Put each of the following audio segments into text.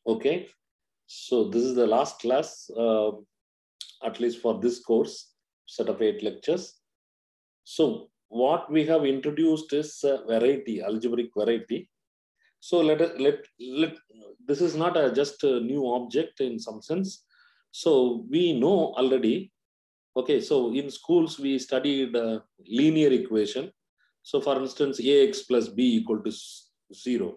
Okay, so this is the last class, at least for this course, set of 8 lectures. So what we have introduced is variety, algebraic variety. So let this is not just a new object in some sense. So we know already. Okay, so in schools we studied linear equation. So for instance, ax plus b equal to 0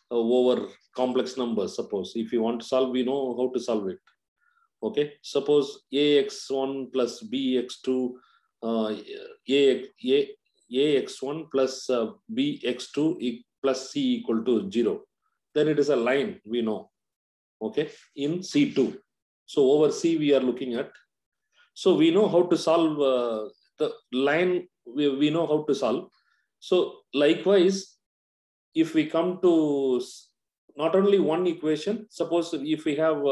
over complex numbers. Suppose if you want to solve, we know how to solve it. Okay, suppose ax1 plus bx2, ax1 plus bx2 plus c equal to 0. Then it is a line, we know. Okay, in C2. So over C we are looking at. So we know how to solve the line, we know how to solve. So likewise, if we come to not only one equation, suppose if we have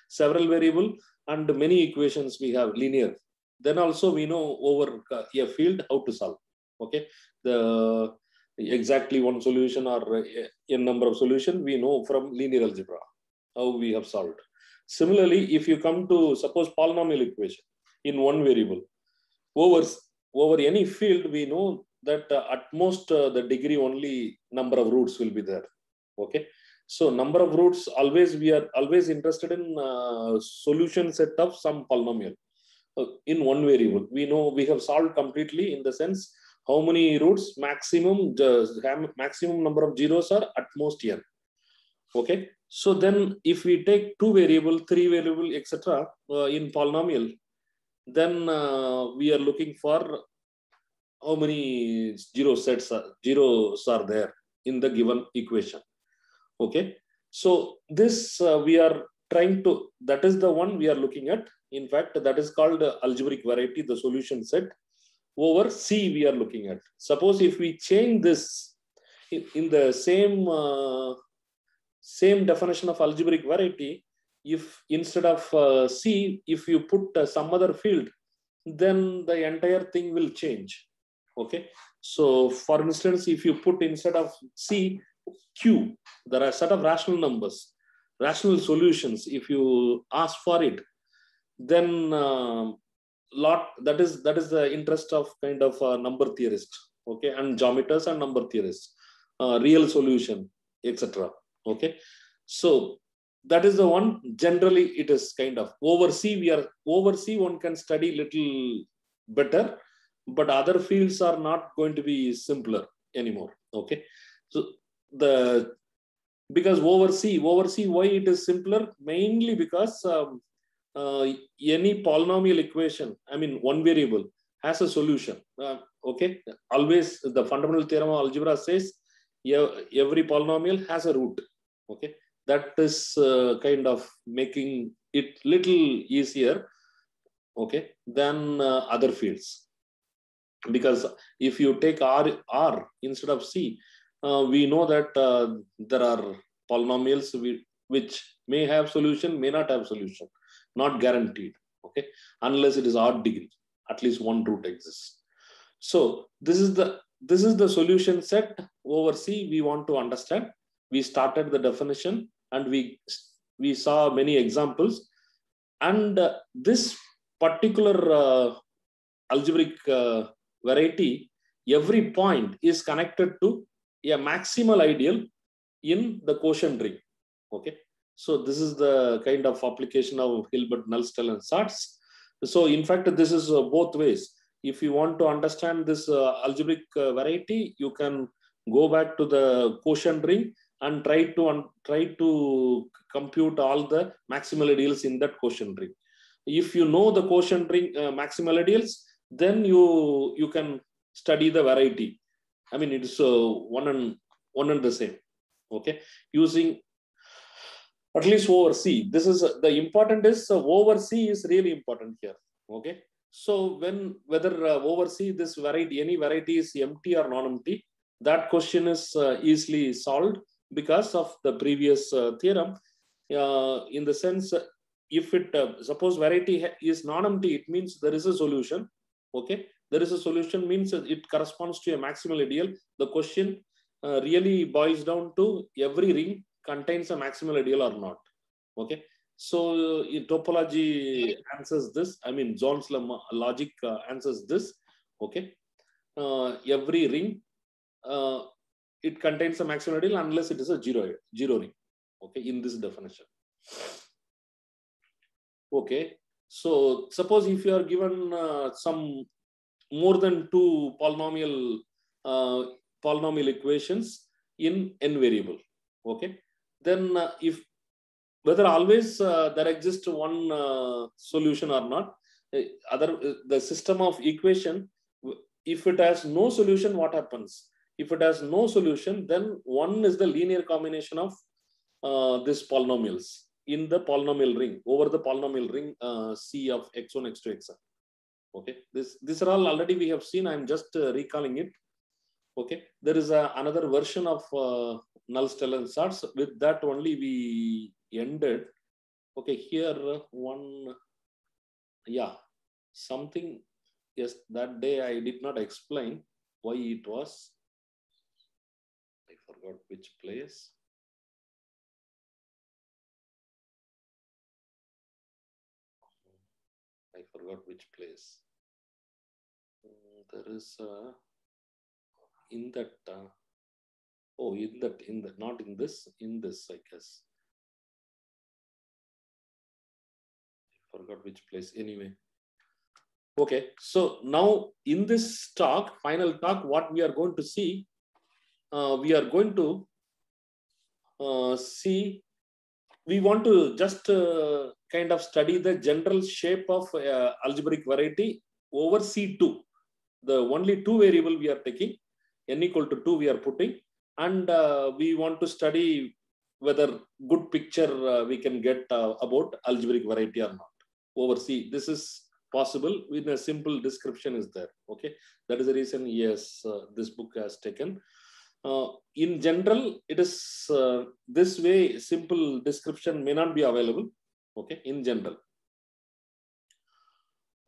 several variable and many equations we have linear, then also we know over a field how to solve. Okay, the exactly one solution or a number of solution we know from linear algebra how we have solved. Similarly, if you come to suppose polynomial equation in one variable over any field, we know that at most the degree only number of roots will be there. Okay, so number of roots, always we are always interested in solution set of some polynomial in one variable. We know we have solved completely in the sense how many roots, maximum number of zeros are at most n. Okay, so then if we take two variable, three variable, etc. In polynomial, then we are looking for how many zeros are there in the given equation. Okay, so this we are trying to, that is the one we are looking at. In fact, that is called algebraic variety, the solution set. Over C we are looking at. Suppose if we change this in the same definition of algebraic variety, if instead of C, if you put some other field, then the entire thing will change. Okay, so for instance, if you put instead of C, Q, there are a set of rational numbers, rational solutions. If you ask for it, then that is the interest of kind of number theorist, okay, and geometers and number theorists, real solution, etc. Okay, so that is the one. Generally, it is kind of over C one can study little better, but other fields are not going to be simpler anymore. Okay, so because over C, why it is simpler? Mainly because any polynomial equation, I mean one variable, has a solution. Okay, always the fundamental theorem of algebra says every polynomial has a root. Okay, that is kind of making it little easier, okay, than other fields. Because if you take R instead of C, we know that there are polynomials which may have solution, may not have solution, not guaranteed. Okay, unless it is odd degree, at least one root exists. So this is the solution set over C we want to understand. We started the definition and we saw many examples, and this particular algebraic variety, every point is connected to a maximal ideal in the quotient ring. Okay, so this is the kind of application of Hilbert, Nullstellar, and Sartz. So in fact, this is both ways. If you want to understand this algebraic variety, you can go back to the quotient ring and try to compute all the maximal ideals in that quotient ring. If you know the quotient ring maximal ideals, then you can study the variety. I mean, it's one and the same. Okay, using at least over C. This is the important is over C is really important here. Okay, so whether over C this variety, any variety is empty or non-empty, that question is easily solved because of the previous theorem. In the sense, if it suppose variety is non-empty, it means there is a solution. Okay, there is a solution means it corresponds to a maximal ideal. The question really boils down to every ring contains a maximal ideal or not. Okay. So topology answers this. I mean, John's logic answers this. Okay. Every ring, it contains a maximal ideal unless it is a zero ring. Okay, in this definition. Okay. So suppose if you are given some more than two polynomial equations in n variable. Okay. Then if whether always there exists one solution or not, the system of equation, if it has no solution, what happens? If it has no solution, then one is the linear combination of these polynomials in the polynomial ring over the polynomial ring C of x1, x2, xn. Okay, these are all already we have seen. I'm just recalling it. Okay, there is another version of Null-Stellensatz. With that only we ended. Okay, here one, yeah, something. Yes, that day I did not explain why it was. I forgot which place. I forgot which place. There is in that. Oh, in that, not in this, I guess. I forgot which place. Anyway. Okay, so now in this talk, final talk, what we are going to see, we are going to see, we want to just kind of study the general shape of algebraic variety over C2. The only two variable we are taking, n equal to 2 we are putting, and we want to study whether good picture we can get about algebraic variety or not over C. This is possible with a simple description is there. Okay, that is the reason, yes, this book has taken. In general, it is this way, simple description may not be available. Okay, in general.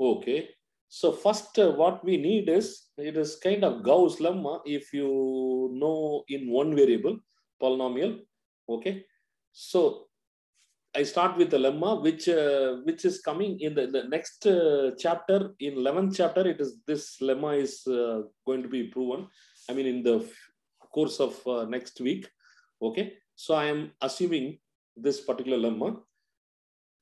Okay, so first what we need is, it is kind of Gauss lemma if you know in one variable polynomial. Okay, so I start with the lemma, which is coming in the next chapter. In 11th chapter, it is this lemma is going to be proven. I mean, in the course of next week. Okay, so I am assuming this particular lemma.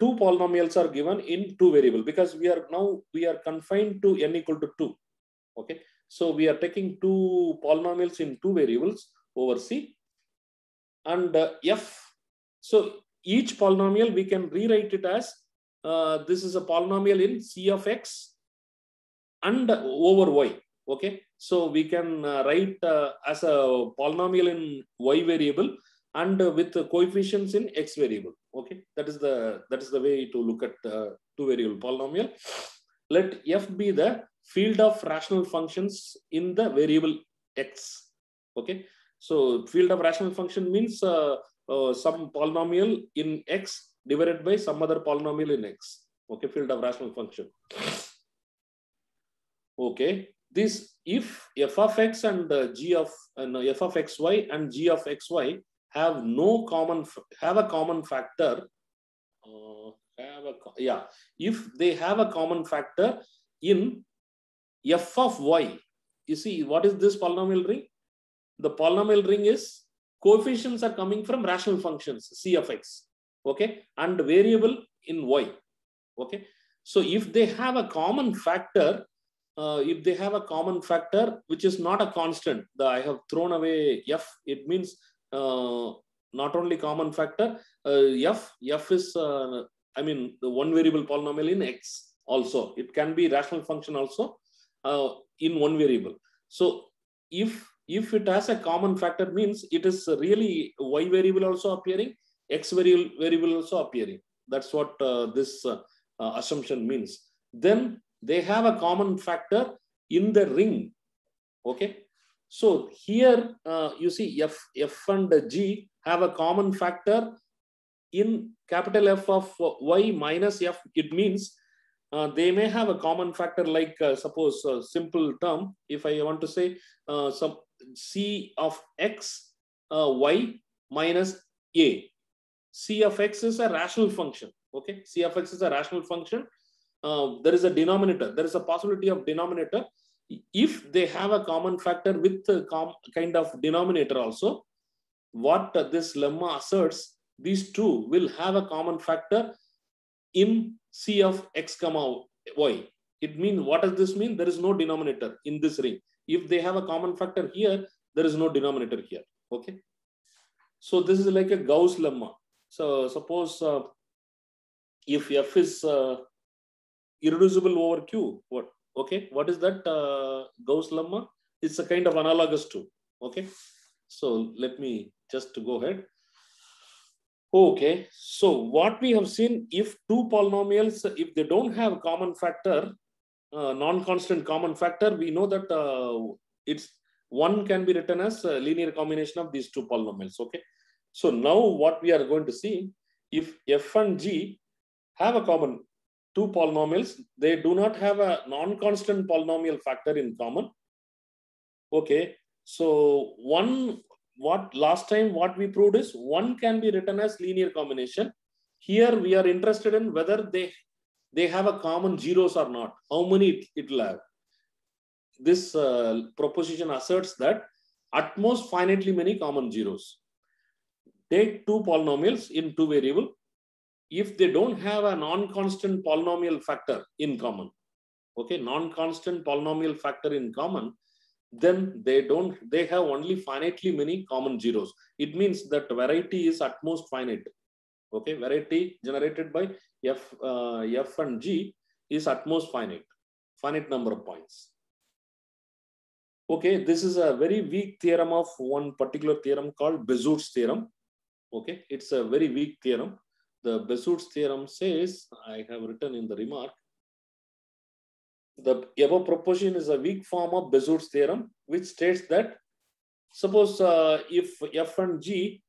Two polynomials are given in two variable because we are confined to n equal to 2. Okay, so we are taking two polynomials in two variables over C and f. So each polynomial we can rewrite it as this is a polynomial in C of x and over y. Okay, so we can write as a polynomial in y variable and with coefficients in x variable. Okay, that is the way to look at two variable polynomial. Let f be the field of rational functions in the variable x. Okay, so field of rational function means some polynomial in x divided by some other polynomial in x. Okay, field of rational function. Okay, this if f of x and g of f of xy and g of xy have a common factor. If they have a common factor in f of y, you see what is this polynomial ring? The polynomial ring is coefficients are coming from rational functions C of x, okay, and variable in y. Okay, so if they have a common factor, which is not a constant, I have thrown away f. It means not only common factor, f is I mean the one variable polynomial in x also. It can be rational function also in one variable. So if it has a common factor, means it is really y variable also appearing, x variable also appearing. That's what this assumption means. Then they have a common factor in the ring. Okay, so here you see f and g have a common factor in capital F of y minus f. It means they may have a common factor, like suppose simple term, if I want to say some C of x y minus A. C of x is a rational function. Okay, C of x is a rational function. There is a denominator. There is a possibility of denominator. If they have a common factor with a kind of denominator also, what this lemma asserts, these two will have a common factor in C of x comma y. It means, what does this mean? There is no denominator in this ring. If they have a common factor here, there is no denominator here. Okay. So this is like a Gauss lemma. So suppose if f is irreducible over q, what? Okay, what is that Gauss lemma? It's a kind of analogous to. Okay, so let me just go ahead. Okay, so what we have seen, if two polynomials, if they don't have common factor, non-constant common factor, we know that it's one can be written as a linear combination of these two polynomials. Okay, so now what we are going to see, if f and g have a common two polynomials, they do not have a non-constant polynomial factor in common. Okay, so one, what last time what we proved is one can be written as linear combination. Here we are interested in whether they have a common zeros or not. How many it will have? This proposition asserts that at most finitely many common zeros. Take two polynomials in two variable. If they don't have a non-constant polynomial factor in common, okay, non-constant polynomial factor in common, then they have only finitely many common zeros. It means that variety is at most finite. Okay, variety generated by f and g is at most finite number of points. Okay, this is a very weak theorem of one particular theorem called Bezout's theorem. Okay, it's a very weak theorem. The Bezout's theorem says, I have written in the remark, the above proposition is a weak form of Bezout's theorem, which states that suppose if f and g,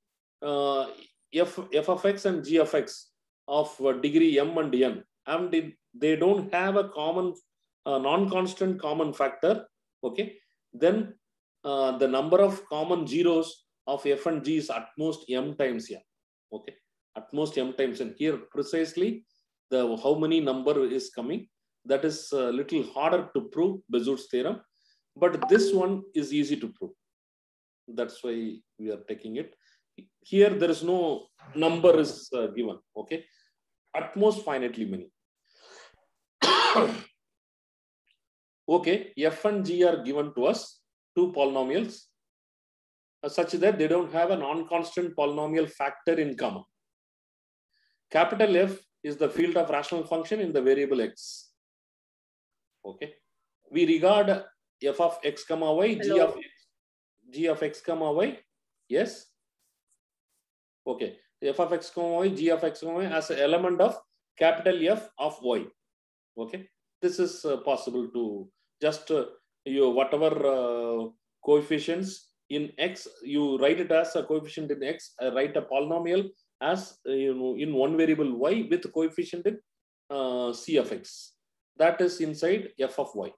f of x and g of x of degree m and n, and they don't have a common non-constant common factor, okay, then the number of common zeros of f and g is at most m times n. Okay, at most m times n. Here precisely the how many number is coming, that is a little harder to prove, Bezout's theorem, but this one is easy to prove. That's why we are taking it. Here there is no number is given. Okay, at most finitely many. Okay, f and g are given to us, two polynomials, such that they don't have a non-constant polynomial factor in common. Capital F is the field of rational function in the variable x. Okay, we regard f of x comma y, g of x comma y. Yes. Okay, f of x comma y, g of x comma y as an element of capital F of y. Okay, this is possible to just you whatever coefficients in x, you write it as a coefficient in x, write a polynomial as in one variable y with coefficient in c of x. That is inside f of y.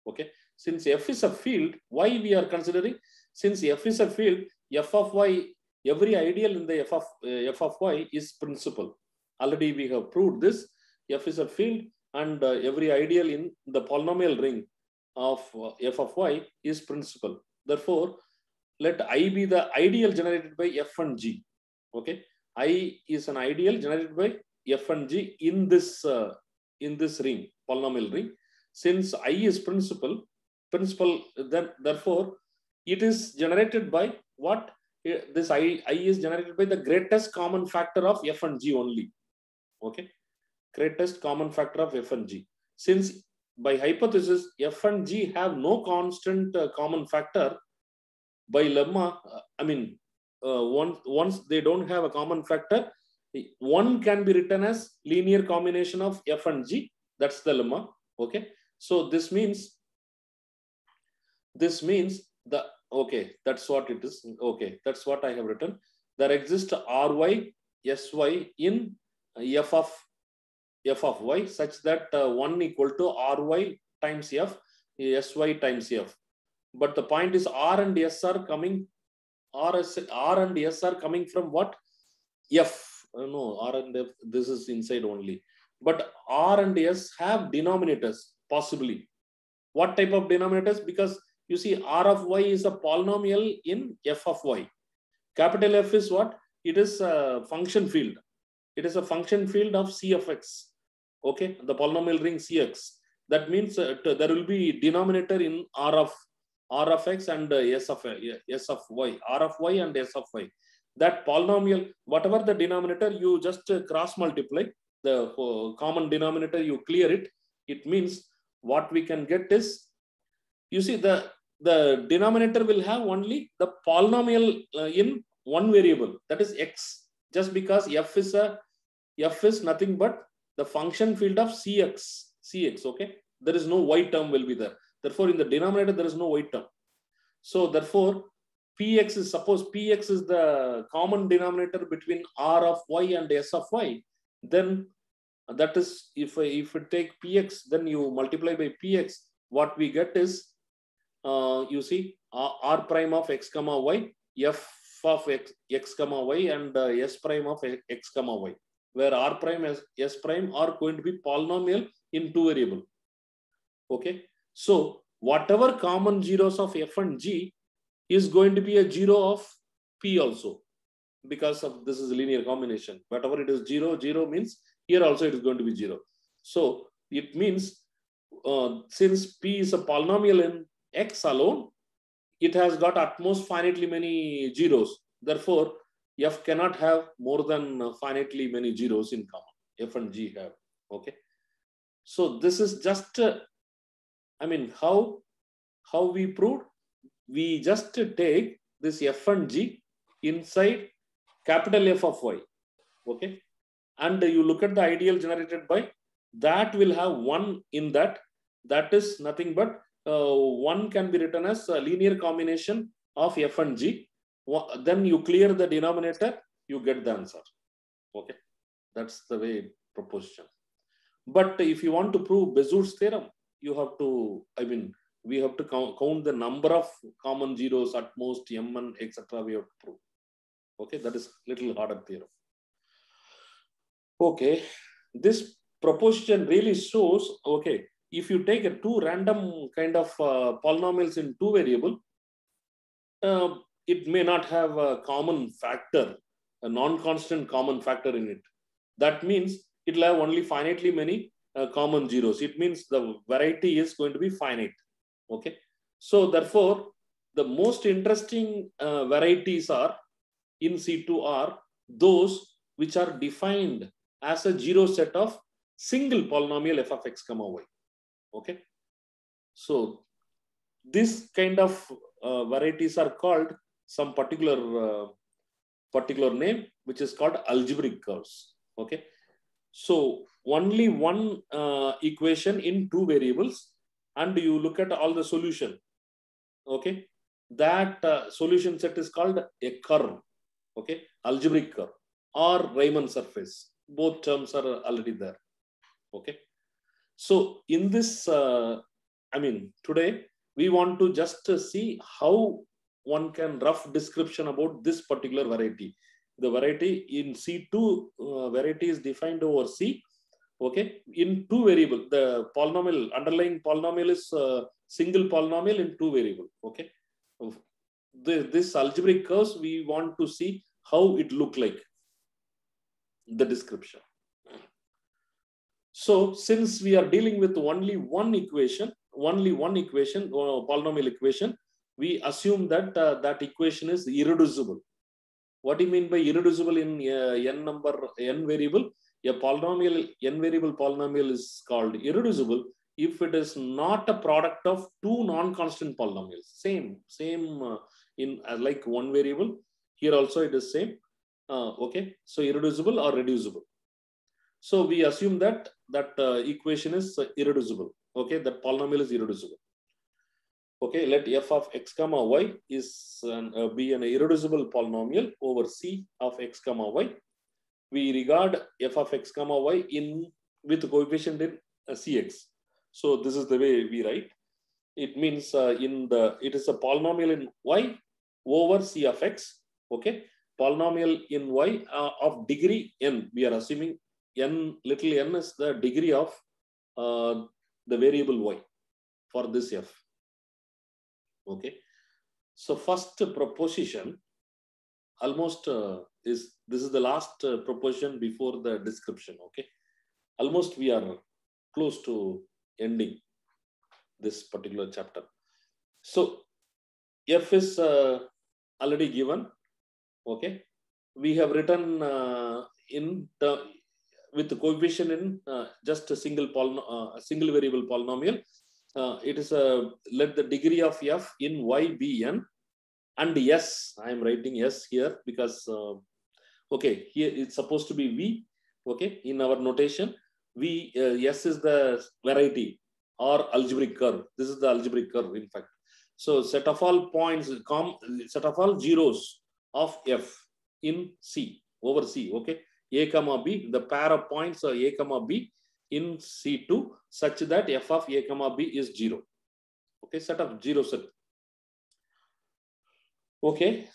Okay, since f is a field, why we are considering, since f is a field, f of y, every ideal in the f of y is principal. Already we have proved this. F is a field, and every ideal in the polynomial ring of f of y is principal. Therefore, let I be the ideal generated by f and g. Okay, I is an ideal generated by f and g in this ring, polynomial ring. Since I is principal, then therefore it is generated by what? This I is generated by the greatest common factor of f and g only. Okay, greatest common factor of f and g. Since by hypothesis f and g have no constant common factor, by lemma, I mean, once they don't have a common factor, one can be written as linear combination of f and g. That's the lemma. Okay, so this means the, okay, that's what it is. Okay, that's what I have written. There exists ry sy in f of y such that 1 equal to ry times f, sy times f. But the point is r and s are coming, r and s are coming from what? F, no, R and F, this is inside only. But R and S have denominators, possibly. What type of denominators? Because you see, R of Y is a polynomial in F of Y. Capital F is what? It is a function field. It is a function field of C of X. Okay, the polynomial ring Cx. That means there will be denominator in R of X and S of Y. R of Y and S of Y. That polynomial, whatever the denominator, you just cross multiply the common denominator, you clear it. It means what we can get is, you see, the denominator will have only the polynomial in one variable, that is X, just because F is nothing but the function field of Cx, okay? There is no Y term will be there. Therefore, in the denominator, there is no Y term. So therefore, Px is, suppose Px is the common denominator between R of Y and S of Y, then that is, if you take Px, then you multiply by Px, what we get is, you see, R prime of X comma Y, F of X comma Y, and S prime of X comma Y, where R prime and S prime are going to be polynomial in two variable. Okay, so whatever common zeros of F and G is going to be a zero of P also, because of this is a linear combination. Whatever it is 0, 0 means here also it is going to be 0. So it means since P is a polynomial in X alone, it has got at most finitely many zeros. Therefore, F cannot have more than finitely many zeros in common. F and G have. Okay. So this is just, I mean, how we proved? We just take this F and G inside capital F of Y. Okay. And you look at the ideal generated by, that will have 1 in that. That is nothing but 1 can be written as a linear combination of F and G. Then you clear the denominator, you get the answer. Okay, that's the way proposition. But if you want to prove Bezout's theorem, you have to, I mean, we have to count the number of common zeros at most, M and etc. we have to prove. Okay, that is little harder theorem. Okay, this proposition really shows, okay, if you take a two random kind of polynomials in two variable, it may not have a common factor, a non-constant common factor in it. That means it will have only finitely many common zeros. It means the variety is going to be finite. Okay, so therefore, the most interesting varieties are in C2 are those which are defined as a zero set of single polynomial f of x comma y. Okay, so this kind of varieties are called some particular name, which is called algebraic curves. Okay, so only one equation in two variables, and you look at all the solution. Okay, that solution set is called a curve. Okay, algebraic curve or Riemann surface. Both terms are already there. Okay, so in this, I mean, today we want to just see how one can rough description about this particular variety. The variety in C2 variety is defined over C. Okay, in two variable, the polynomial, underlying polynomial is single polynomial in two variable. Okay, this algebraic curves, we want to see how it look like, the description. So since we are dealing with only one equation, polynomial equation, we assume that that equation is irreducible. What do you mean by irreducible in n variable? A polynomial, n variable polynomial is called irreducible if it is not a product of two non-constant polynomials. Same in like one variable. Here also it is same. Okay, so irreducible or reducible. So we assume that equation is irreducible. Okay, that polynomial is irreducible. Okay, let f of x comma y is be an irreducible polynomial over c of x comma y. We regard f of x comma y with coefficient in cx. So this is the way we write. It means it is a polynomial in y over c of x. Okay, polynomial in y of degree n. We are assuming n, little n is the degree of the variable y for this f. Okay. So first proposition almost this is the last proposition before the description. Okay. Almost we are close to ending this particular chapter. So f is already given. Okay. We have written with the coefficient in just a single variable polynomial. It is let the degree of f in y be n, and yes, I am writing s here because okay, here it's supposed to be v. Okay, in our notation, v s is the variety or algebraic curve. This is the algebraic curve, in fact. So set of all points, set of all zeros of f in C over C. Okay, a comma b, the pair of points are a comma b in C2 such that f of a comma b is 0. Okay, set of 0 set. Okay,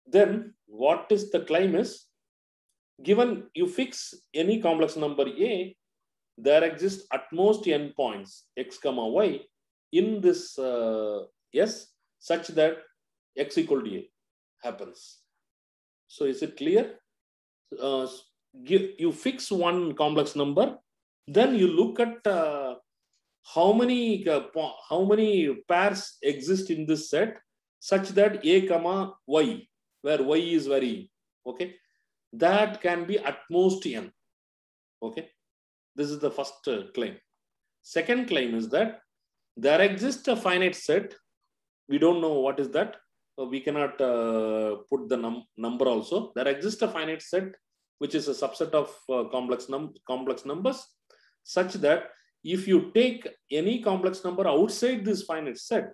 then what is the claim is, given you fix any complex number a, there exists at most n points x comma y in this S such that x equal to a happens. So is it clear? You fix one complex number, then you look at how many pairs exist in this set such that a comma y, where y is varying. Okay, that can be at most n. Okay, this is the first claim. Second claim is that there exists a finite set. We don't know what is that. We cannot put the number also. There exists a finite set which is a subset of complex numbers, such that if you take any complex number outside this finite set,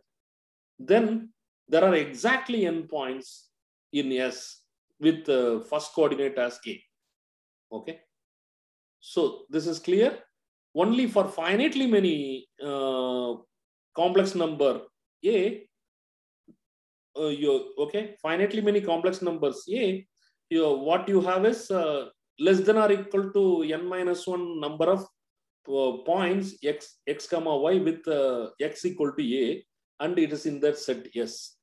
then there are exactly n points in S with the first coordinate as a. Okay, so this is clear. Only for finitely many complex number a, finitely many complex numbers a, what you have is less than or equal to n minus 1 number of points x comma y with x equal to a, and it is in that set S.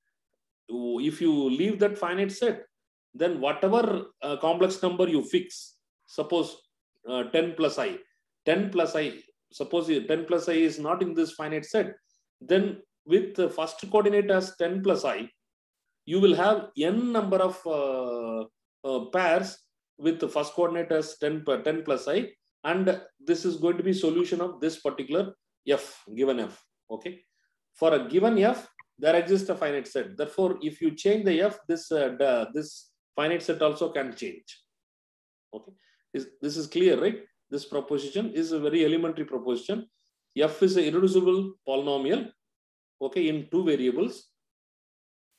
If you leave that finite set, then whatever complex number you fix, suppose 10 plus i, suppose 10 plus i is not in this finite set, then with the first coordinate as 10 plus i, you will have n number of pairs with the first coordinate as 10 plus i, and this is going to be solution of this particular f, given f. Okay, for a given f, there exists a finite set. Therefore, if you change the f, this finite set also can change. Okay, this is clear, right? This proposition is a very elementary proposition. F is an irreducible polynomial, okay, in two variables,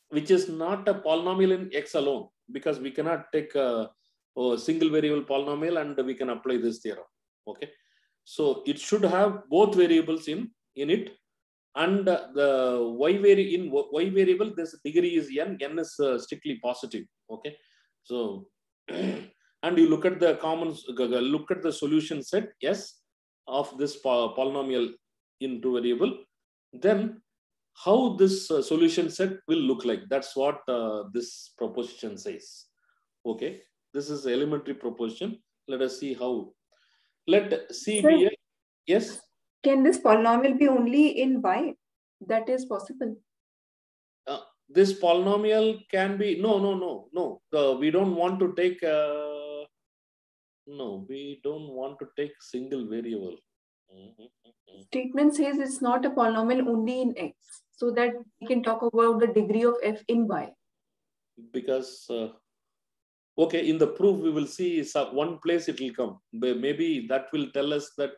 which is not a polynomial in x alone, because we cannot take a single variable polynomial and we can apply this theorem. Okay, so it should have both variables in it, and the y variable, this degree is n is strictly positive. Okay, so and you look at the solution set S of this polynomial in two variable, then how this solution set will look like. That's what this proposition says. Okay, this is elementary proposition. Let us see how. Let C be a, yes. Can this polynomial be only in y? That is possible. This polynomial can be no. We don't want to take. No, we don't want to take single variable. Statement says it's not a polynomial only in x, so that we can talk about the degree of f in y. Because okay, in the proof we will see one place it will come. Maybe that will tell us that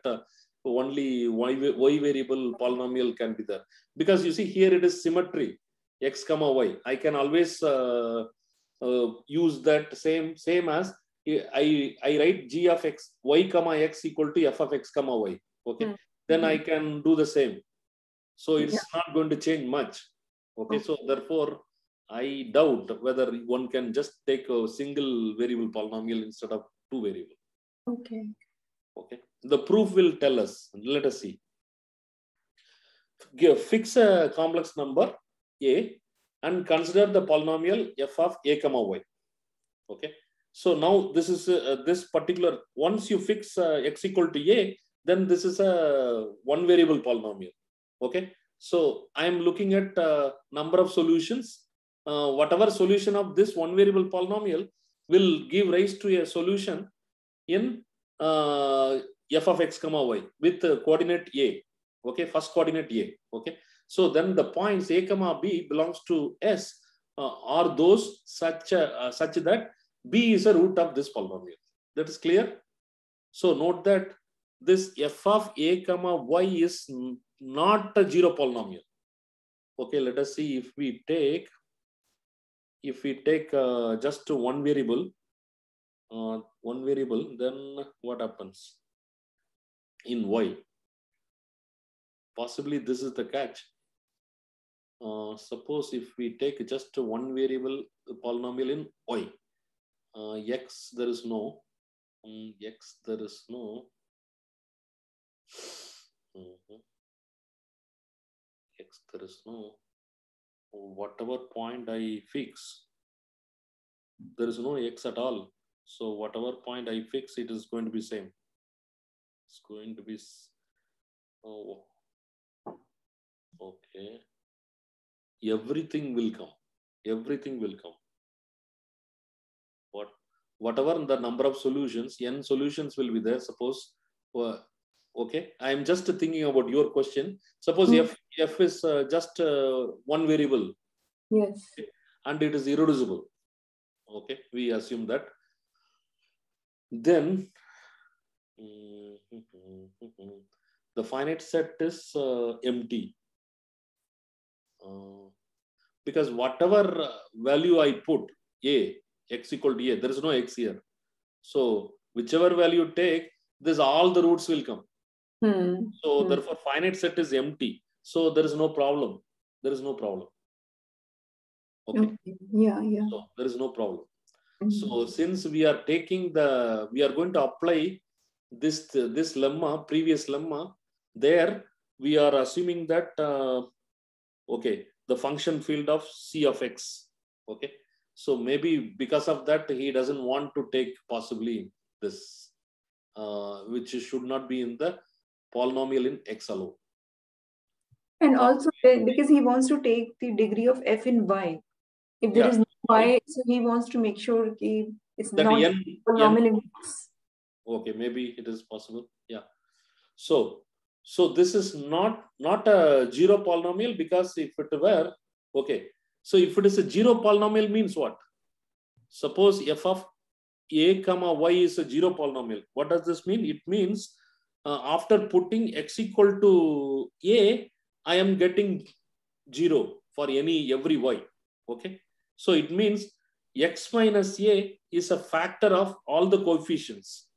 only y variable polynomial can be there. Because you see here it is symmetry, x comma y. I can always use that same as I write g of x, y comma x equal to f of x comma y. Okay, then I can do the same. So it's not going to change much. Okay, so therefore I doubt whether one can just take a single variable polynomial instead of two variables. Okay. Okay. The proof will tell us. Let us see. Fix a complex number a and consider the polynomial f of a comma y. Okay. So now this is this particular, once you fix x equal to a, then this is a one variable polynomial. Okay. So I am looking at number of solutions. Whatever solution of this one variable polynomial will give rise to a solution in f of x comma y with coordinate a. Okay, first coordinate a. Okay, so then the points a comma b belongs to S are those such that b is a root of this polynomial. That is clear. So note that this f of a comma y is not a zero polynomial. Okay, let us see if we take just one variable, then what happens in y? Possibly this is the catch. Suppose if we take just one variable polynomial in y, x there is no, x there is no, x there is no, whatever point I fix, there is no x at all. So whatever point I fix, it is going to be same. It's going to be, oh, okay. Everything will come. Everything will come. Whatever the number of solutions, n solutions will be there. Suppose, okay, I am just thinking about your question. Suppose f is just one variable. Yes. Okay, and it is irreducible. Okay, we assume that. Then the finite set is empty. Because whatever value I put, a, x equal to a, there is no x here. So whichever value you take, this all the roots will come. So therefore finite set is empty. So there is no problem. There is no problem. Okay. Yeah. So there is no problem. So since we are taking we are going to apply this lemma, previous lemma, there we are assuming that, okay, the function field of C of x. Okay. So maybe because of that, he doesn't want to take possibly this, which should not be in the polynomial in x alone. And also because he wants to take the degree of f in y. If there is no y, so he wants to make sure it's that not polynomial in x. Okay, maybe it is possible. Yeah. So this is not a zero polynomial, because if it were, okay, so if it is a zero polynomial means what? Suppose f of a comma y is a zero polynomial. What does this mean? It means after putting x equal to a, I am getting 0 for every y. Okay. So it means x minus a is a factor of all the coefficients.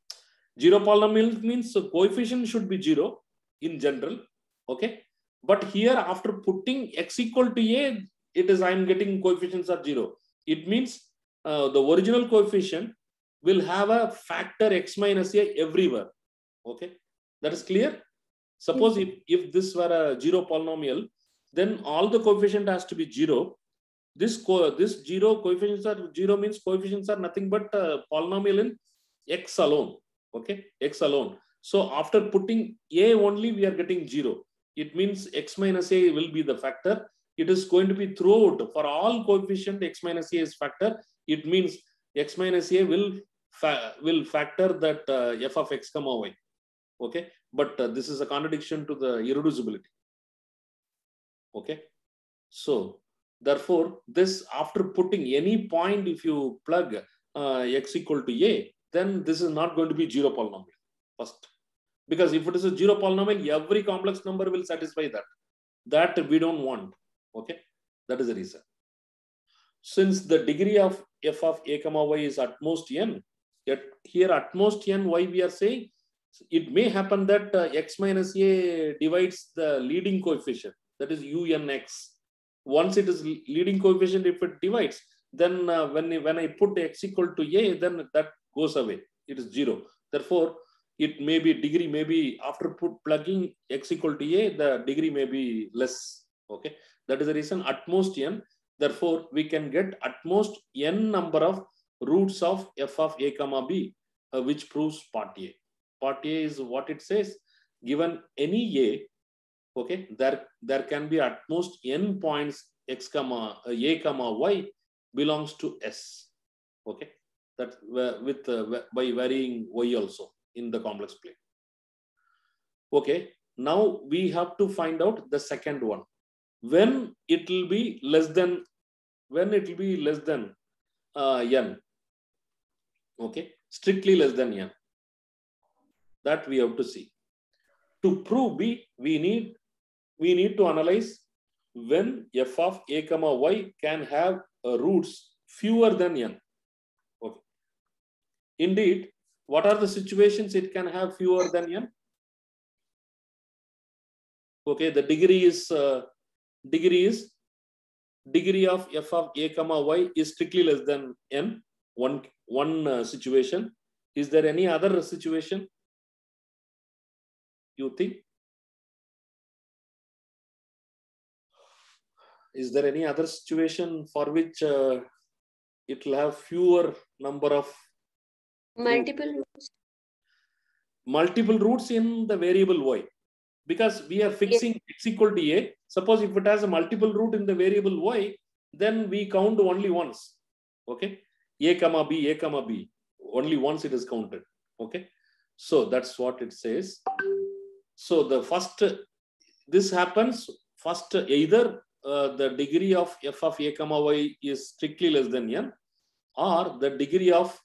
Zero polynomial means the coefficient should be 0 in general. Okay. But here after putting x equal to a, it is I am getting coefficients are 0. It means the original coefficient will have a factor x minus a everywhere. Okay. That is clear. Suppose if this were a zero polynomial, then all the coefficient has to be 0. This zero coefficients are 0 means coefficients are nothing but polynomial in x alone. Okay, x alone. So after putting a only, we are getting 0. It means x minus a will be the factor. It is going to be throughout for all coefficient x minus a is factor. It means x minus a will factor that f of x comma y. Okay, but this is a contradiction to the irreducibility. Okay, so therefore this after putting any point, if you plug x equal to a, then this is not going to be zero polynomial first, because if it is a zero polynomial, every complex number will satisfy that we don't want. Okay, that is the reason. Since the degree of f of a comma y is at most n, yet here at most n, why we are saying it may happen that x minus a divides the leading coefficient, that is unx. once it is leading coefficient, if it divides, then when I put x equal to a, then that goes away. It is 0. Therefore, it may be degree, maybe after plugging x equal to a, the degree may be less. Okay, that is the reason at most n. Therefore, we can get at most n number of roots of f of a comma b, which proves part A. Part A is what it says. Given any a, okay, there can be at most n points x comma a comma y belongs to S. Okay, that with by varying y also in the complex plane. Okay, now we have to find out the second one. When it will be less than, n. Okay, strictly less than n. That we have to see. To prove B, we need to analyze when f of a comma y can have roots fewer than n. Okay. Indeed, what are the situations it can have fewer than n? Okay, the degree of f of a comma y is strictly less than n. One situation. Is there any other situation? You think? Is there any other situation for which it will have fewer number of multiple roots? Multiple roots in the variable y, because we are fixing x equal to a. Suppose if it has a multiple root in the variable y, then we count only once. Okay, a comma b, only once it is counted. Okay, so that's what it says. So the first, this happens first, either the degree of f of a comma y is strictly less than n, or the degree of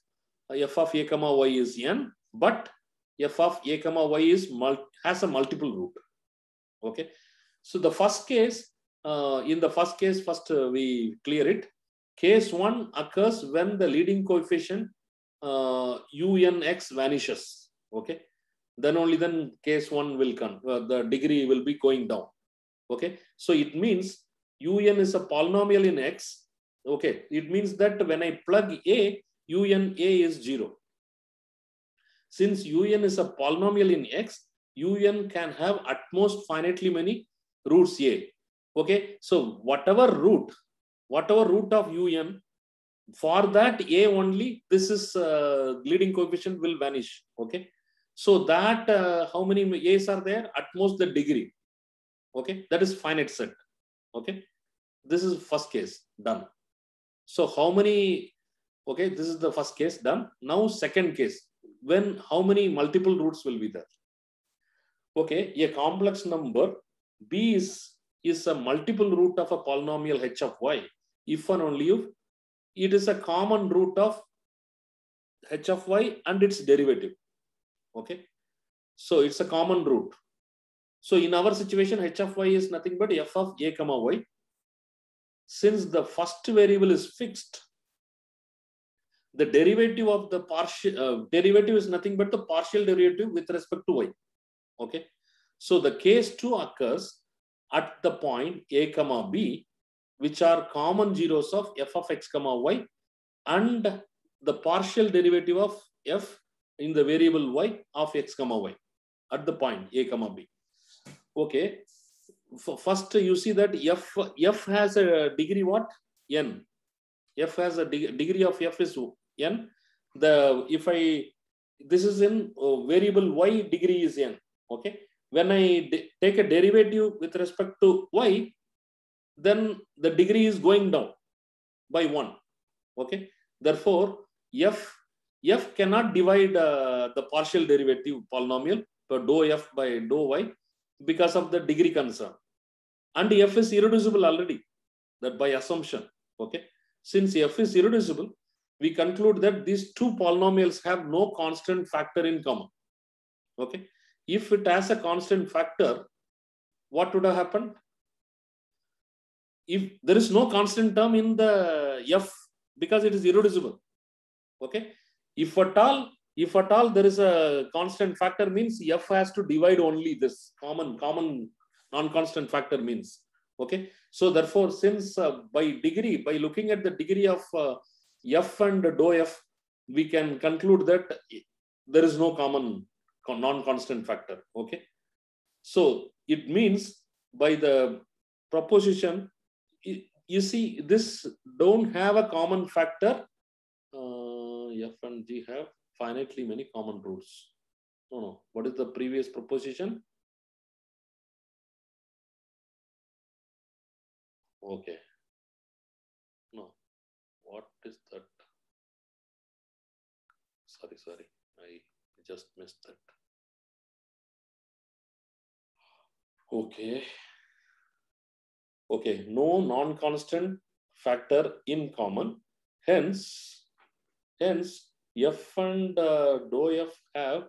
f of a comma y is n, but f of a comma y is has a multiple root. Okay, so the first case, in the first case, first we clear it. Case 1 occurs when the leading coefficient unx vanishes. Okay, then only then case 1 will come. The degree will be going down. Okay, so it means un is a polynomial in x. Okay, it means that when I plug a, un a is 0. Since un is a polynomial in x, un can have at most finitely many roots a. Okay, so whatever root of un, for that a only, this is leading coefficient will vanish. Okay, so that how many a's are there? At most the degree. Okay, that is finite set. Okay, this is first case done. So how many? Okay, this is the first case done. Now second case, when how many multiple roots will be there? Okay, a complex number b is a multiple root of a polynomial h of y if and only if it is a common root of h of y and its derivative. Okay, so it's a common root. So in our situation, h of y is nothing but f of a comma y. Since the first variable is fixed, the derivative of the partial derivative is nothing but the partial derivative with respect to y. Okay, so the case 2 occurs at the point a comma b, which are common zeros of f of x comma y and the partial derivative of f in the variable y of x comma y at the point a comma b. Okay, first you see that f has a degree what? N. F has a degree of f is n. This is in variable y, degree is n. Okay, when I take a derivative with respect to y, then the degree is going down by 1. Okay, therefore f cannot divide the partial derivative polynomial for dou f by dou y because of the degree concern, and f is irreducible already, that by assumption. Okay, since f is irreducible, we conclude that these two polynomials have no constant factor in common. Okay, if it has a constant factor, what would have happened? If there is no constant term in the f, because it is irreducible. Okay, if at all there is a constant factor, means f has to divide only this common non-constant factor means. Okay. So therefore, since by looking at the degree of f and dou f, we can conclude that there is no common non-constant factor. Okay. So it means by the proposition, you see, this don't have a common factor. F and G have finitely many common roots. No. What is the previous proposition? Okay. No. What is that? Sorry. I just missed that. Okay. No non-constant factor in common. Hence, f and dou f have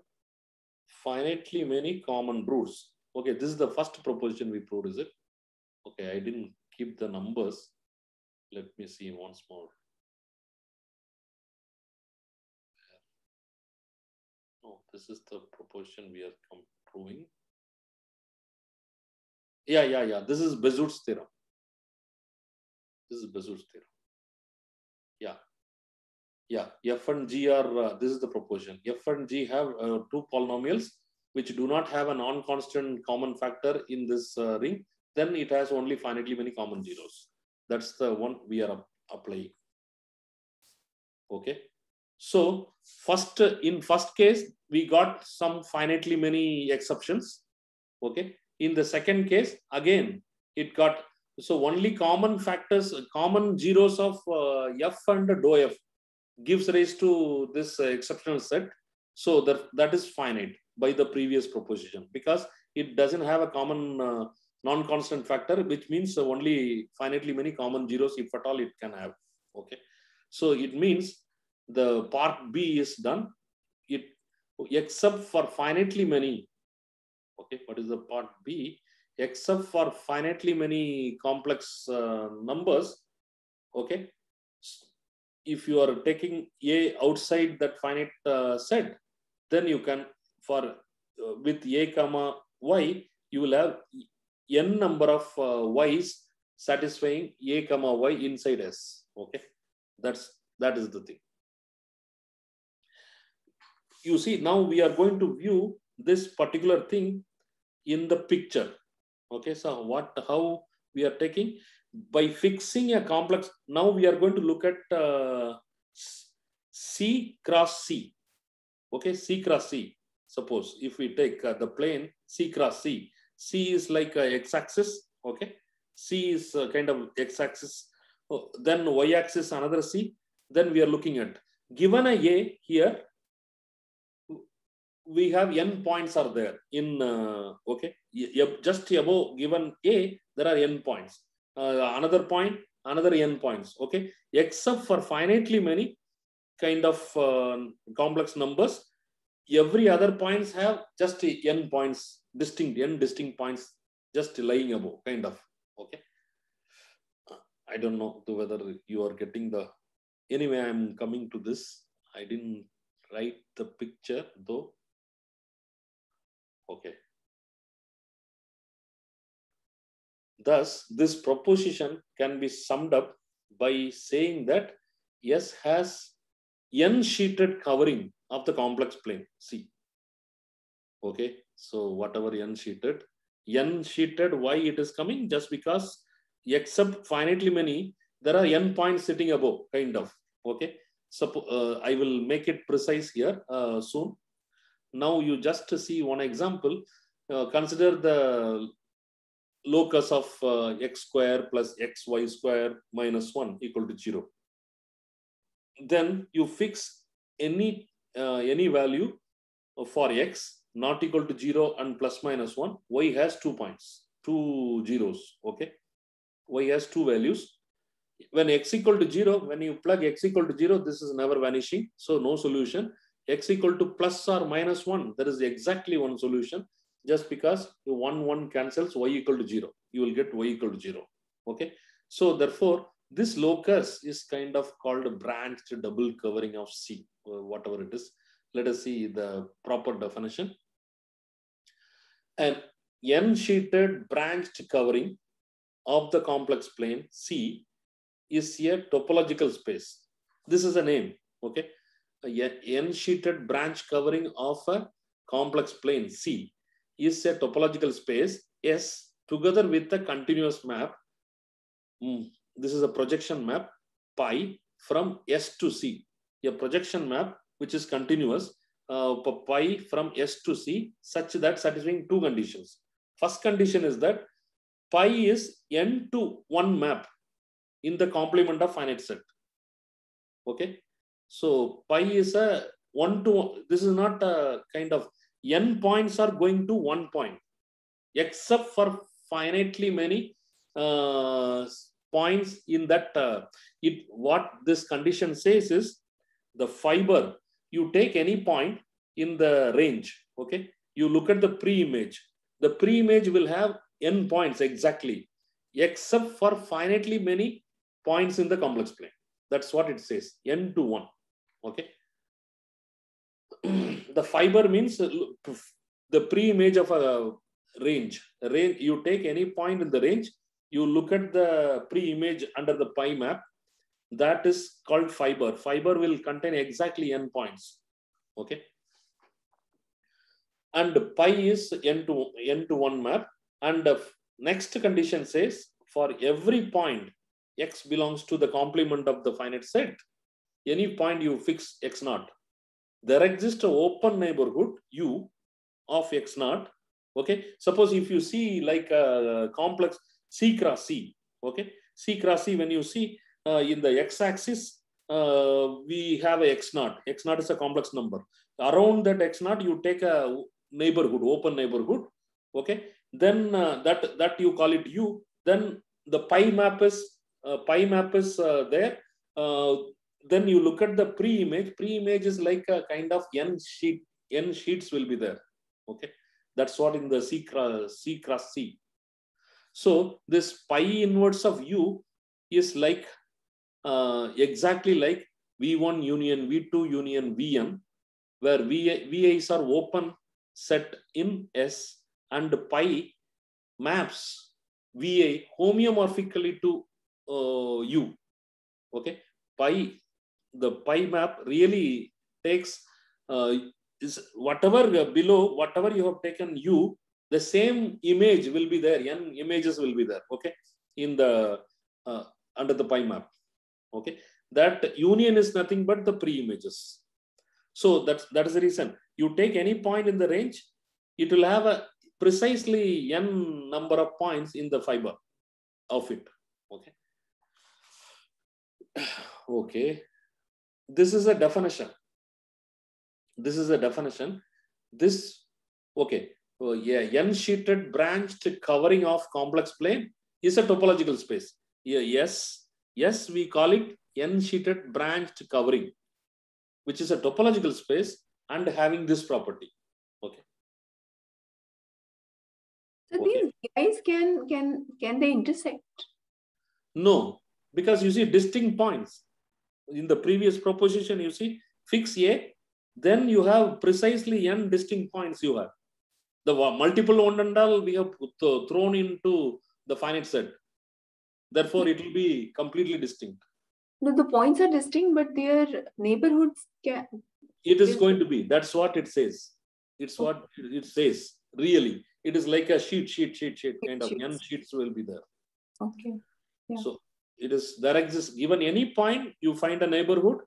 finitely many common roots. Okay, this is the first proposition we proved, is it? Okay, I didn't keep the numbers. Let me see once more. No, this is the proposition we are proving. Yeah. This is Bezout's theorem. Yeah. F and G are, this is the proposition. F and G have two polynomials which do not have a non-constant common factor in this ring. Then it has only finitely many common zeros. That's the one we are applying. Okay. So in first case, we got some finitely many exceptions. Okay. In the second case, again, it got, so only common factors, common zeros of f and dou f gives rise to this exceptional set. So that is finite by the previous proposition, because it doesn't have a common non-constant factor, which means only finitely many common zeros, if at all it can have. Okay. So it means the part B is done. It, except for finitely many. Okay, what is the part B? Except for finitely many complex numbers. Okay, if you are taking A outside that finite set, then you can, for with A comma Y, you will have n number of Y's satisfying A comma Y inside S. Okay, that is the thing. You see, now we are going to view this particular thing in the picture. Okay, so how we are taking by fixing a complex. Now we are going to look at C cross C. Okay, C cross C. Suppose if we take the plane C cross C, C is like a x-axis. Okay, C is kind of x-axis. Oh, then y-axis another C. Then we are looking at, given a here, we have n points are there in okay, just above given A, there are n points. Another point, another n points. Okay, except for finitely many kind of complex numbers, every other points have just n points, distinct points just lying above, kind of. Okay, I don't know whether you are getting the. Anyway, I'm coming to this. I didn't write the picture though. Okay. Thus, this proposition can be summed up by saying that S has n-sheeted covering of the complex plane C. Okay, so whatever n-sheeted, why it is coming? Just because except finitely many, there are n points sitting above, kind of. Okay, so I will make it precise here soon. Now you just see one example. Consider the locus of x square plus xy square minus 1 equal to 0. Then you fix any value for x not equal to 0 and plus minus 1. Y has 2 points, 2 zeros. Okay, y has 2 values. When x equal to 0, when you plug x equal to 0, this is never vanishing, so no solution. X equal to plus or minus 1, there is exactly one solution. Just because 1 cancels, y equal to 0, you will get y equal to 0. Okay, so therefore this locus is kind of called a branched double covering of C, whatever it is. Let us see the proper definition. An n-sheeted branched covering of the complex plane C is a topological space. This is a name, okay? A n-sheeted branch covering of a complex plane C is a topological space S together with a continuous map. This is a projection map pi from S to C. A projection map which is continuous pi from S to C such that satisfying two conditions. First condition is that pi is n to 1 map in the complement of finite set. Okay, so pi is a 1 to 1. This is not a kind of n points are going to 1 point, except for finitely many points in that. What this condition says is the fiber, you take any point in the range. Okay, you look at the pre-image. The pre-image will have n points exactly, except for finitely many points in the complex plane. That's what it says, n to 1. Okay. The fiber means the pre-image of a range. You take any point in the range, you look at the pre-image under the pi map. That is called fiber. Fiber will contain exactly n points. Okay. And pi is n to 1 map. And the next condition says for every point x belongs to the complement of the finite set, any point you fix x naught, there exists an open neighborhood U of x naught. Okay, suppose if you see like a complex C cross C, okay, C cross C, when you see in the x-axis, we have a x naught. X naught is a complex number. Around that x naught, you take a neighborhood, open neighborhood. Okay, then that you call it U. Then the pi map is there. Then you look at the pre-image. Pre-image is like a kind of n sheets will be there. Okay, that's what in the C cross C. So this pi inverse of U is like exactly like V1 union V2 union Vm, where VIs are open set in S and pi maps VA homeomorphically to U. Okay, the pi map really takes is whatever below, whatever you have taken U, the same image will be there. N images will be there. Okay, in the under the pi map. Okay, that union is nothing but the pre-images. So that is the reason you take any point in the range, it will have a precisely n number of points in the fiber of it. Okay. Okay. This is a definition. This is a definition. This, okay. So yeah, n-sheeted branched covering of complex plane is a topological space. Yeah, yes, we call it n-sheeted branched covering, which is a topological space and having this property. Okay. So these guys can they intersect? No, because you see distinct points. In the previous proposition, you see fix A, then you have precisely n distinct points you have. The multiple one and all we have thrown into the finite set. Therefore, it will be completely distinct. No, the points are distinct, but their neighborhoods can. It is going to be. That's what it says. It's what it says. Really, it is like a sheet kind of n sheets will be there. Okay. Yeah. So it is there exists given any point you find a neighborhood.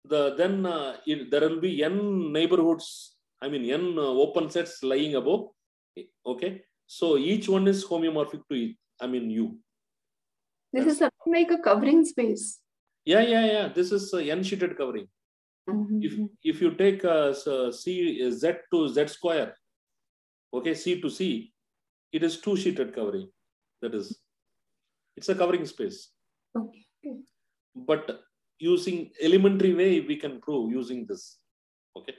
There will be n neighborhoods. I mean n open sets lying above. Okay. So each one is homeomorphic to each. I mean U. This is something like a covering space. Yeah. This is n-sheeted covering. Mm-hmm. If you take Z to Z square, okay, C to C, it is two-sheeted covering. That is, it's a covering space. Okay. But using elementary way, we can prove using this. Okay,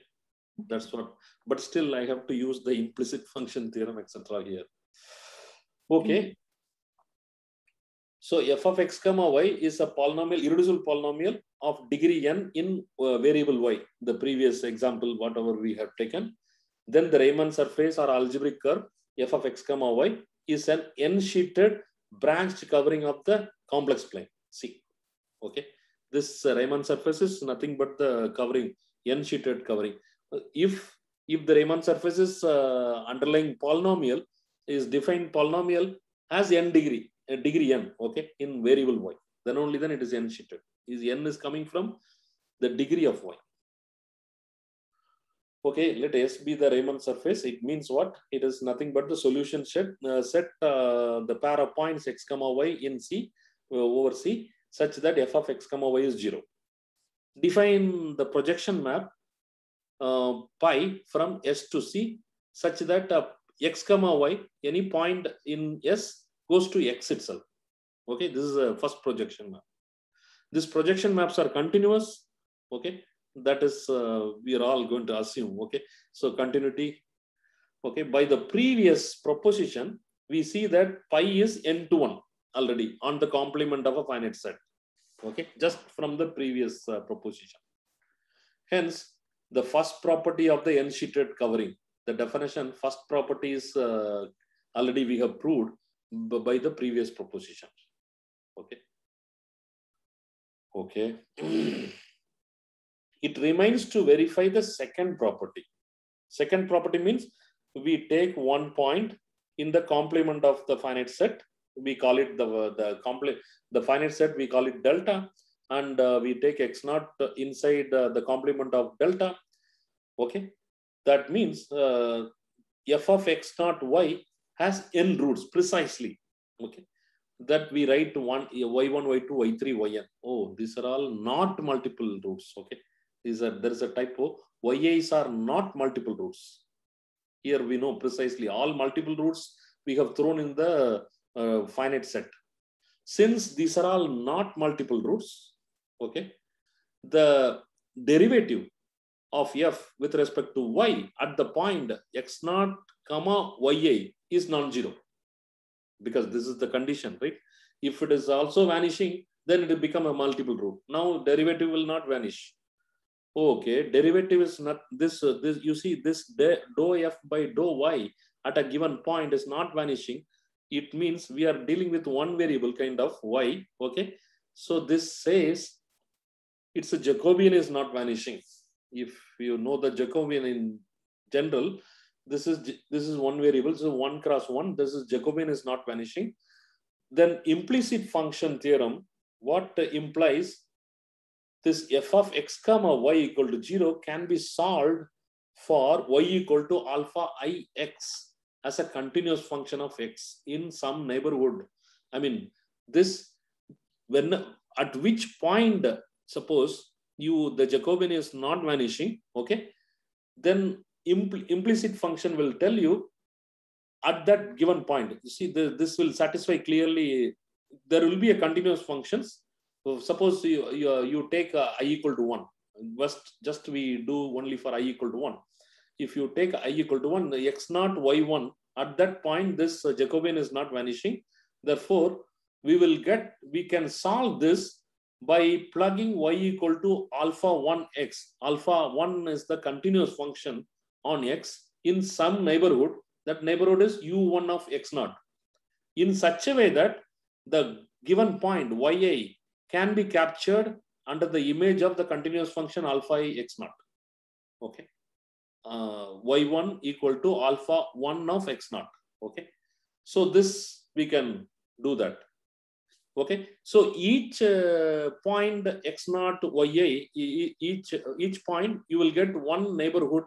that's what. But still, I have to use the implicit function theorem, etc. here. Okay. So f of x comma y is a polynomial, irreducible polynomial of degree n in variable y. The previous example, whatever we have taken. Then the Riemann surface or algebraic curve f of x comma y is an n-sheeted branched covering of the complex plane, C. Okay. This Riemann surface is nothing but the covering, n-sheeted covering. If the Riemann surface is underlying polynomial is defined polynomial as n degree, degree n, okay, in variable y, then only then it is n-sheeted. Is n is coming from the degree of y. Okay, let S be the Riemann surface. It means what? It is nothing but the solution set the pair of points x comma y in C over C such that f of x comma y is 0. Define the projection map pi from S to C such that x comma y, any point in S goes to x itself. Okay, this is the first projection map. These projection maps are continuous. Okay, that is we are all going to assume. Okay, so continuity. Okay, by the previous proposition, we see that pi is n to 1 already on the complement of a finite set. Okay, just from the previous proposition. Hence, the first property of the n-sheeted covering, the definition, first property is already we have proved by the previous proposition. Okay. Okay. It remains to verify the second property. Second property means we take one point in the complement of the finite set. We call it the finite set, we call it delta, and we take x naught inside the complement of delta. Okay, that means f of x naught y has n roots precisely. Okay, that we write one y1, y2, y3, yn. Oh, these are all not multiple roots. Okay, there is a typo. Y's are not multiple roots. Here we know precisely all multiple roots we have thrown in the finite set. Since these are all not multiple roots, okay, the derivative of f with respect to y at the point x naught comma ya is non-zero, because this is the condition, right? If it is also vanishing, then it will become a multiple root. Now derivative will not vanish. Okay, derivative is not this. You see this dou f by dou y at a given point is not vanishing. It means we are dealing with one variable kind of y. Okay, so this says it's a Jacobian is not vanishing. If you know the Jacobian in general, this is one variable. So 1 cross 1. This is Jacobian is not vanishing. Then implicit function theorem, what implies this f of x comma y equal to 0 can be solved for y equal to alpha I x as a continuous function of x in some neighborhood. I mean, this, when at which point, suppose the Jacobian is not vanishing, okay, then implicit function will tell you at that given point. You see, this will satisfy clearly. There will be a continuous functions. So suppose you take I equal to 1. Just we do only for I equal to 1. If you take I equal to 1, the x naught y1, at that point this Jacobian is not vanishing. Therefore, we can solve this by plugging y equal to alpha 1x. Alpha 1 is the continuous function on x in some neighborhood. That neighborhood is u1 of x naught. In such a way that the given point ya can be captured under the image of the continuous function alpha I x naught. Okay. Y1 equal to alpha 1 of x naught. Okay. So this we can do that. Okay. So each point x naught ya, each point you will get one neighborhood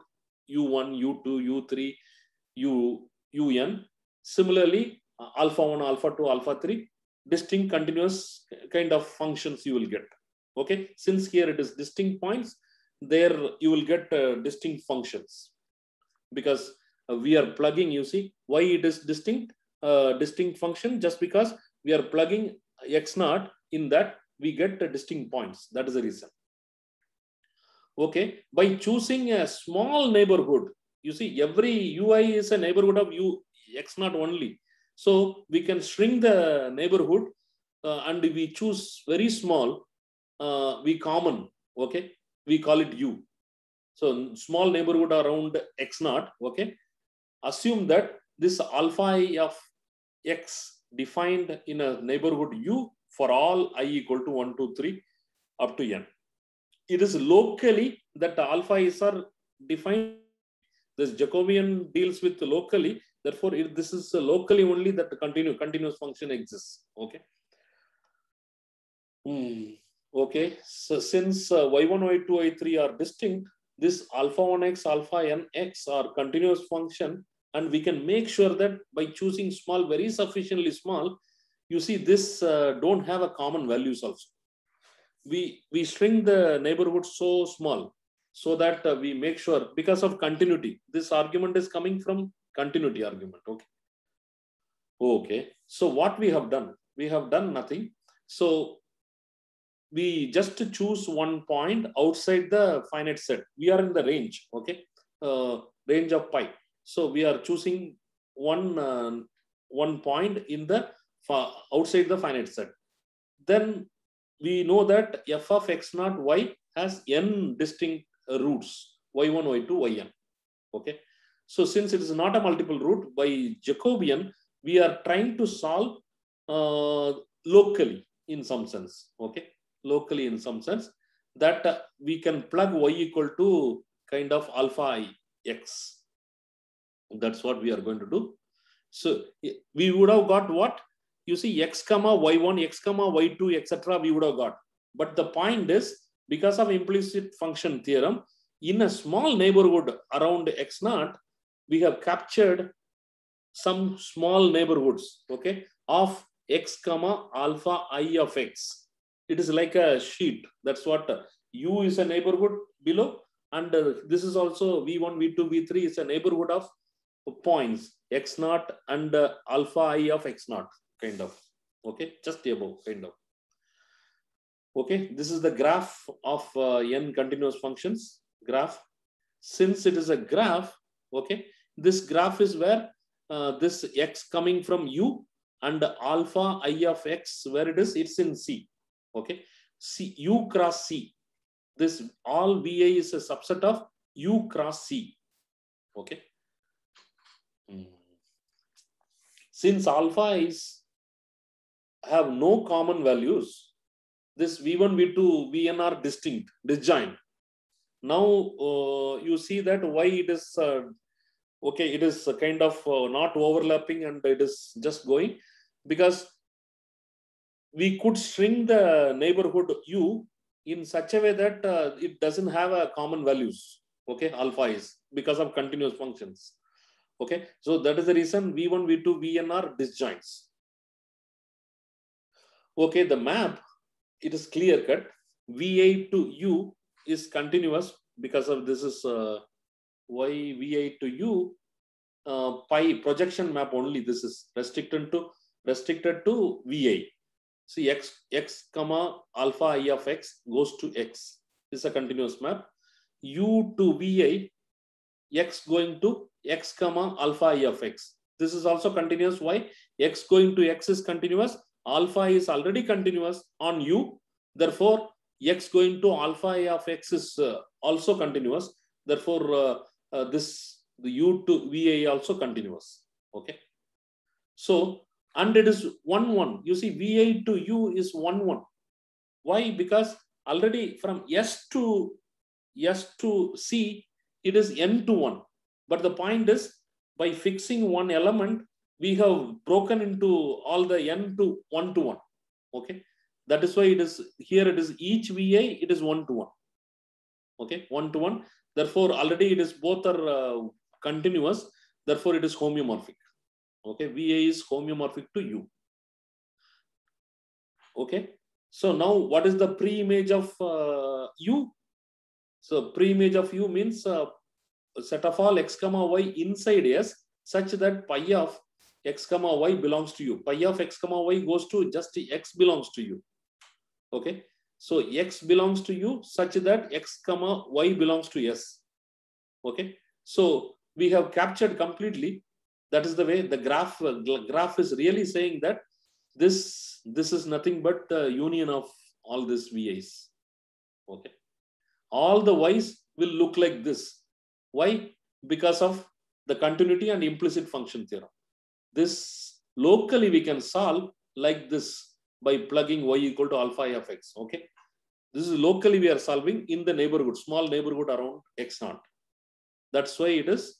u1, u2, u3, un. Similarly, alpha 1, alpha 2, alpha 3, distinct continuous kind of functions you will get. Okay. Since here it is distinct points, there you will get distinct functions, because we are plugging, you see why it is distinct function, just because we are plugging x naught in that we get distinct points. That is the reason. Okay, by choosing a small neighborhood, you see every ui is a neighborhood of x naught only. So we can shrink the neighborhood and we choose very small, we common, okay, we call it u. So small neighborhood around x naught, okay. Assume that this alpha I of x defined in a neighborhood U for all I equal to 1, 2, 3 up to n. It is locally that alpha is are defined. This Jacobian deals with locally. Therefore, this is locally only that the continuous function exists. Okay. Okay. So since y1, y2, y3 are distinct, this alpha 1x, alpha nx are continuous function, and we can make sure that by choosing small, very sufficiently small, you see this don't have a common values also. We shrink the neighborhood so small so that we make sure, because of continuity, this argument is coming from continuity argument. Okay. Okay. So what we have done nothing. So we just choose one point outside the finite set. We are in the range. Okay. Range of pi. So we are choosing one point in the outside the finite set. Then we know that f of x naught y has n distinct roots, y1, y2, yn. Okay. So since it is not a multiple root, by Jacobian, we are trying to solve locally in some sense. Okay. Locally in some sense that we can plug y equal to kind of alpha I x. That's what we are going to do. So we would have got what? You see x comma y1, x comma y2, etc. we would have got. But the point is, because of implicit function theorem, in a small neighborhood around x naught, we have captured some small neighborhoods, okay, of x comma alpha I of x. It is like a sheet. That's what U is a neighborhood below. And this is also V1, V2, V3 is a neighborhood of points, x naught and alpha I of x naught, kind of. Okay, just above, kind of. Okay, this is the graph of n continuous functions graph. Since it is a graph, okay, this graph is where this x coming from U and alpha I of x, where it is, it's in C. Okay, C, U cross C. This all VA is a subset of U cross C. Okay. Since alpha is have no common values, this V1, V2, Vn are distinct, disjoint. Now you see that why it is okay, it is kind of not overlapping and it is just going, because we could shrink the neighborhood U in such a way that it doesn't have a common values. Okay, alpha is because of continuous functions. Okay, so that is the reason V1, V2, Vn are disjoints. Okay, the map, it is clear cut. V8 to U is continuous because of this is y V8 to U pi projection map only. This is restricted to VA. See x comma alpha I of x goes to x. This is a continuous map. U to VA, x going to x comma alpha I of x. This is also continuous. Why? X going to x is continuous. Alpha is already continuous on U. Therefore, x going to alpha I of x is also continuous. Therefore, the U to VA also continuous. Okay. So, and it is 1, 1. You see, VA to U is 1, 1. Why? Because already from S to C, it is n to 1. But the point is, by fixing one element, we have broken into all the n to 1 to 1. Okay. That is why it is here, it is each VA, it is 1 to 1. Okay. 1 to 1. Therefore, already it is both are continuous. Therefore, it is homeomorphic. Okay. VA is homeomorphic to U. Okay. So now what is the pre-image of U? So pre-image of U means set of all x comma y inside S such that pi of x comma y belongs to U. Pi of x comma y goes to just x belongs to U. Okay. So x belongs to U such that x comma y belongs to S. Okay. So we have captured completely. That is the way the graph is really saying that this is nothing but the union of all these VAs. Okay. All the y's will look like this. Why? Because of the continuity and implicit function theorem. This locally we can solve like this by plugging y equal to alpha I of x. Okay, this is locally we are solving in the neighborhood, small neighborhood around x naught. That's why it is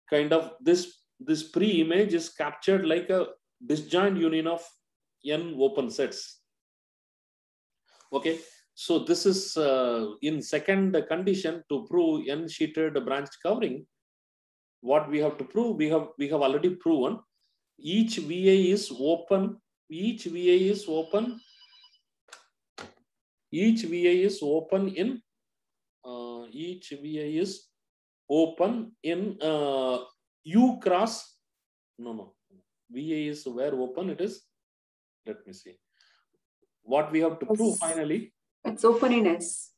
kind of this pre-image is captured like a disjoint union of n open sets. Okay, so this is in second condition to prove n sheeted branched covering. What we have to prove, we have already proven each VA is open. Each VA is open. Each VA is open in. Each VA is open in U cross. No. VA is where open it is. Let me see. What we have to prove finally. It's open in S.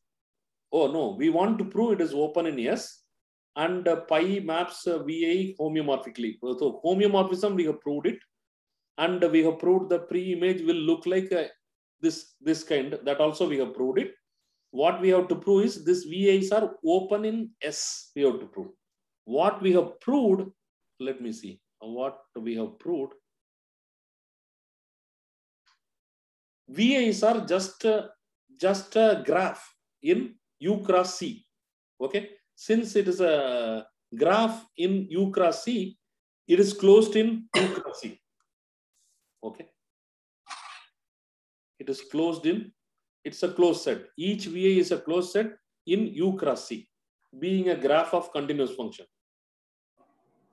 Oh no, we want to prove it is open in S. And pi maps VA homeomorphically. So homeomorphism, we have proved it. And we have proved the pre-image will look like this kind. That also we have proved it. What we have to prove is this VAs are open in S. We have to prove. What we have proved, let me see. What we have proved. VAs are just a graph in U cross C. Okay. Since it is a graph in U cross C, it is closed in U cross C. Okay. It is closed in, it's a closed set. Each VA is a closed set in U cross C, being a graph of continuous function.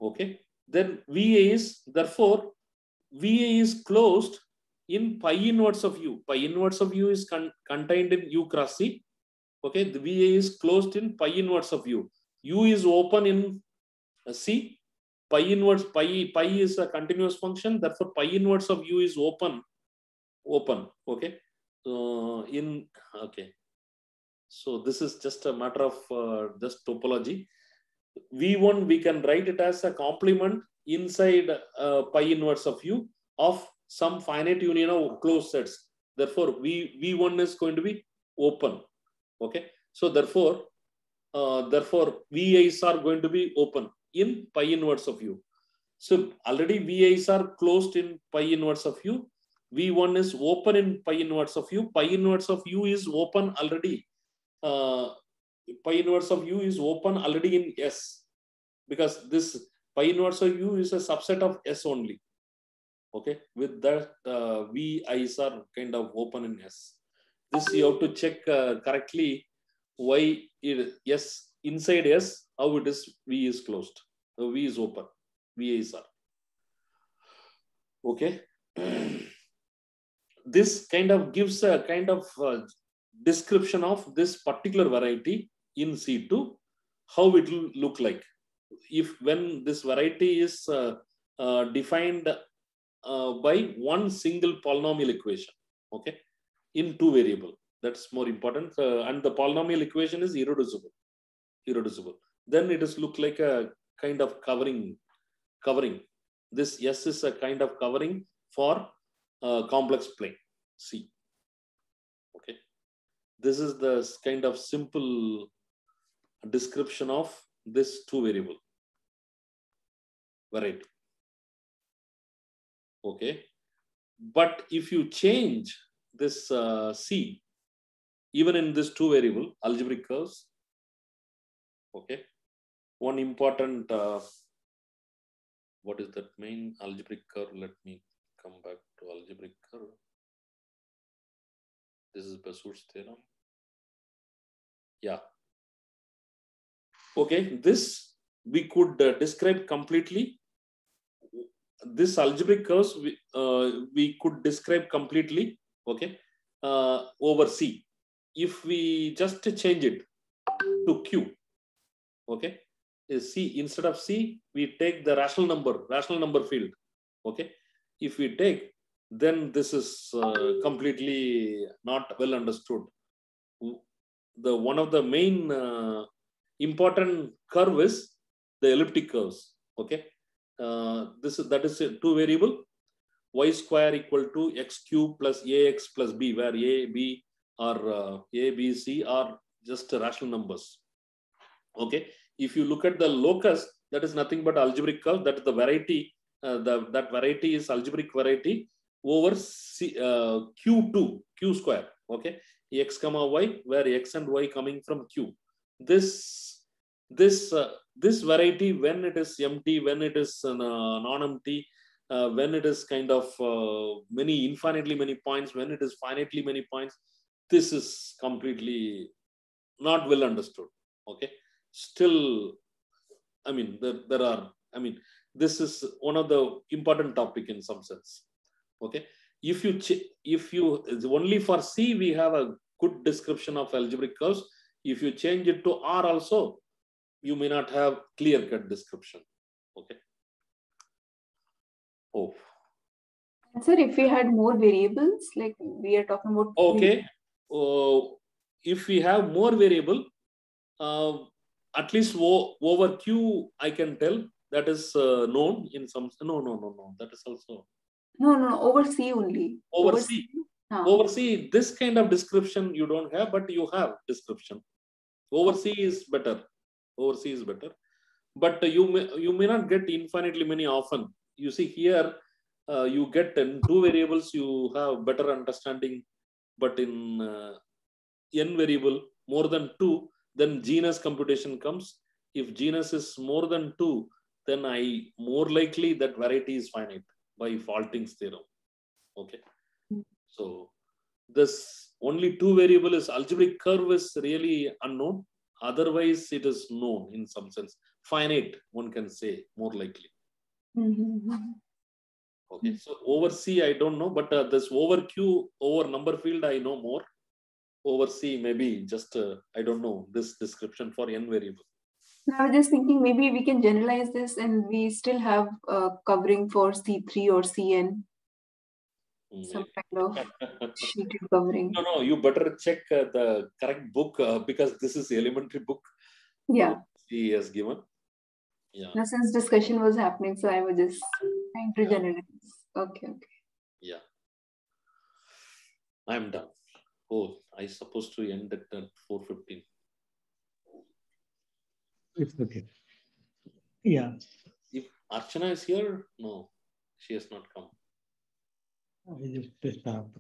Okay. Then VA is, therefore, VA is closed in pi inverse of U. Pi inverse of U is contained in U cross C. Okay, the VA is closed in pi inverse of U. U is open in C. Pi inverse, pi is a continuous function. Therefore, pi inverse of U is open. Okay. Okay. So this is just a matter of just topology. V1, we can write it as a complement inside pi inverse of U of some finite union of closed sets. Therefore, V1 is going to be open. Okay, so therefore VAs are going to be open in pi inverse of U. So already VAs are closed in pi inverse of U. V1 is open in pi inverse of U. Pi inverse of U is open already. Pi inverse of U is open already in S, because this pi inverse of U is a subset of S only. Okay, with that VIs are kind of open in S. This you have to check correctly why it S inside S, how it is V is closed. So V is open, VA is R. Okay. This kind of gives a kind of description of this particular variety in C2, how it will look like. If when this variety is defined by one single polynomial equation, okay, in two variable, that's more important. And the polynomial equation is irreducible. Then it is look like a kind of covering. This S is a kind of covering for complex plane C. Okay, this is the kind of simple description of this two variable variety. Okay, but if you change this C, even in this two variable algebraic curves, okay, one important what is that main algebraic curve? Let me come back to algebraic curve. This is Besse's theorem. Yeah. Okay, this we could describe completely. This algebraic curves we could describe completely. Okay, over C. If we just change it to Q, okay, C instead of C, we take the rational number field. Okay, if we take, then this is completely not well understood. The one of the main important curve is the elliptic curves. Okay, that is a two variable, y square equal to x cube plus ax plus b, where a, b or a, b, c are just rational numbers. Okay, if you look at the locus, that is nothing but algebraic curve. That is the variety that variety is algebraic variety over Q2, Q square. Okay, x comma y, where x and y coming from Q. This variety, when it is empty, when it is non-empty, when it is kind of infinitely many points, when it is finitely many points, this is completely not well understood. Okay, still, I mean, there are, I mean, this is one of the important topic in some sense. Okay, if you only for C we have a good description of algebraic curves. If you change it to R also, you may not have clear-cut description. Okay. Oh. Sir, if we had more variables, like we are talking about. Okay. If we have more variable, at least over Q, I can tell that is known in some. No. That is also. No. Over C only. Over C. Over C, this kind of description you don't have, but you have description. Over C is better. Over C is better. But you may not get infinitely many often. You see here, you get in two variables, you have better understanding. But in n variable, more than two, then genus computation comes. If genus is more than two, then more likely that variety is finite by Falting's theorem. Okay. So this only two variable is algebraic curve is really unknown. Otherwise, it is known in some sense. Finite, one can say, more likely. Okay, so over C, I don't know, but this over Q, over number field, I know more. Over C, maybe just, I don't know, this description for n variable. I was just thinking maybe we can generalize this and we still have covering for C3 or Cn. Some kind of sheeted covering. No, you better check the correct book because this is elementary book. Yeah. He has given. Yeah. Now, since discussion was happening, so I was just trying to generalize. Okay. Yeah. I'm done. Oh, I supposed to end at 4:15. It's okay. Yeah. If Archana is here, no, she has not come. I just stopped.